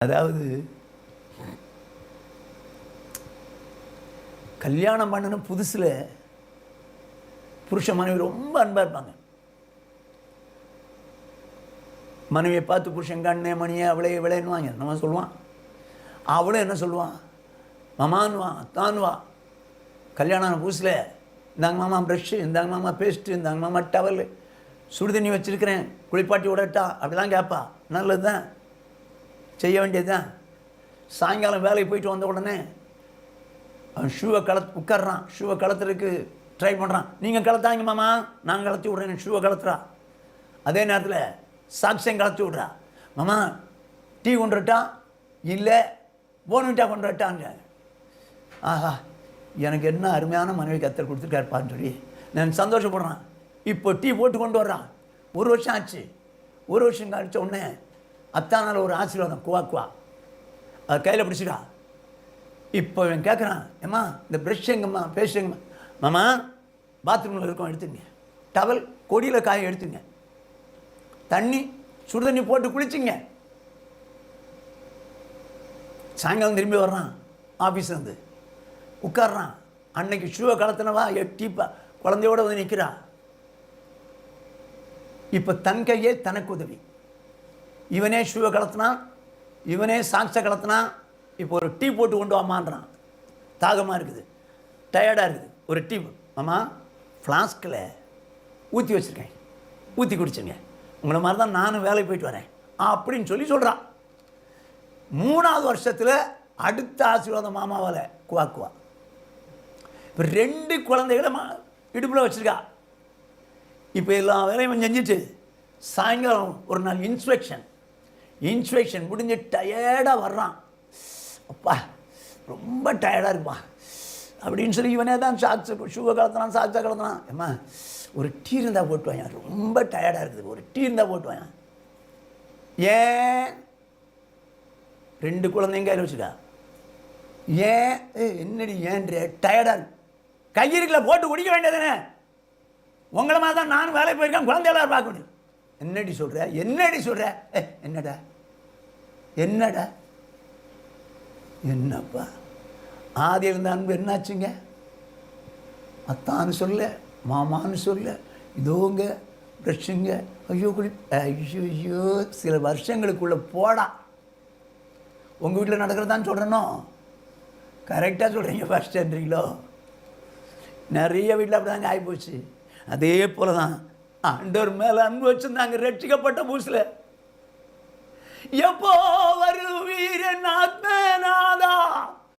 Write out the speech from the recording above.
அதாவது கல்யாணம் பண்ணணும் புதுசில் புருஷ மனைவி ரொம்ப அன்பாக இருப்பாங்க. மனைவியை பார்த்து புருஷன் கண்ணே மணியே அவளே இவளேன்னுவாங்க. நம்ம சொல்லுவான், அவளும் என்ன சொல்லுவான், மாமான்னுவான், அத்தான்வா. கல்யாணம் புதுசில் இந்தாங்க மாமா ப்ரெஷ்ஷு, இந்தாங்க மாமா பேஸ்ட்டு, இந்தாங்க மாமா டவல், சுடு தண்ணி வச்சுருக்கிறேன் குளிப்பாட்டி விடட்டா, அப்படி தான் கேட்பா. நல்லது தான், செய்ய வேண்டியது தான். சாயங்காலம் வேலைக்கு போயிட்டு வந்த உடனே அவன் ஷூவை உட்கார்றான், ஷூவை கலத்துறதுக்கு ட்ரை பண்ணுறான். நீங்கள் கலத்தாங்க மாமா, நான் கலத்தி விட்றேன், ஷூவை கலத்துறா. அதே நேரத்தில் சாக்ஸையும் கலத்தி விட்றா. மாமா டீ கொண்டு வரட்டா, இல்லை போன்விட்டா கொண்டு வரட்டாங்க. ஆஹா, எனக்கு என்ன அருமையான மனைவி கத்தர் கொடுத்துருக்காருப்பான்னு சொல்லி நான் சந்தோஷப்படுறான். இப்போ டீ போட்டு கொண்டு வர்றான். 1 வருஷம் ஆச்சு. 1 வருஷம் கழிச்ச உடனே அத்தானால் ஒரு ஆசீர்வாதம் குவா அதை கையில் பிடிச்சிக்கா. இப்போ இவன் கேட்குறான், ஏம்மா இந்த ப்ரெஷ் எங்கம்மா, பேஸ்ட் எங்கம்மா? மாமா பாத்ரூமில் இருக்கோம், எடுத்துங்க. டவல் கொடியில் காய எடுத்துங்க, தண்ணி சுடு தண்ணி போட்டு குளிச்சுங்க. சாயங்காலம் திரும்பி வர்றான் ஆஃபீஸ்லேருந்து, உட்கார்றான். அன்னைக்கு ஷூவை கலத்தினவா டீப்பா குழந்தையோடு வந்து நிற்கிறா. இப்போ தன் கையே தனக்கு உதவி. இவனே ஷூவை கலத்தினான், இவனே சாக்ஸை கலத்தினான். இப்போ ஒரு டீ போட்டு கொண்டு வாமான்றான். தாகமாக இருக்குது, டயர்டாக இருக்குது, ஒரு டீ. மாமா ஃப்ளாஸ்கில் ஊற்றி வச்சுருக்கேன், ஊற்றி குடிச்சுங்க. உங்களை மாதிரி தான் நானும் வேலைக்கு போயிட்டு வரேன் அப்படின்னு சொல்கிறான். 3வது வருஷத்தில் அடுத்த ஆசீர்வாதம் மாமாவால் குவா. இப்போ 2 குழந்தைகளை இடுப்பில் வச்சுருக்கா. இப்போ எல்லா வேலையும் செஞ்சுட்டு சாயங்காலம் ஒரு நாள் இன்ஸ்பெக்ஷன் முடிஞ்சு டயர்டாக வர்றான். அப்பா ரொம்ப டயர்டாக இருக்குப்பா அப்படின்னு சொல்லி இவனே தான் ஷூவை கலத்தினான், சாக்ஸை கலத்தினான். ஏம்மா ஒரு டீ இருந்தால் போட்டு வாங்க, ரொம்ப டயர்டாக இருக்குது, ஒரு டீ இருந்தால் போட்டு வாங்க. ஏன் 2 குழந்தைங்க கையில் வச்சுக்கா. ஏன் என்னடி ஏன்ற டயர்டாக இருக்கு, கையிருக்கல போட்டு குடிக்க வேண்டியதுனே. உங்களை மாதிரி தான் நானும் வேலைக்கு போயிருக்கேன், குழந்தையெல்லாம் பார்க்க முடியும். என்னடி சொல்கிற என்னடா என்னப்பா ஆதி இருந்த அன்பு என்னாச்சுங்க? அத்தான்னு சொல்ல, மாமான்னு சொல்ல, இதோங்க ப்ரெஷ்ஷுங்க, ஐயோ சில வருஷங்களுக்குள்ளே போடா. உங்கள் வீட்டில் நடக்கிறதான்னு சொல்கிறேனோ? கரெக்டாக சொல்கிறீங்க, ஃபஸ்ட்டுன்றீங்களோ? நிறைய வீட்டில் அப்படி தாங்க ஆகிப்போச்சு. அதே போல் தான் ஆண்டவர் மேலே அன்பு வச்சுருந்தாங்க ரட்சிக்கப்பட்ட புதுசில். எப்போ வருவீர் ஆத்மா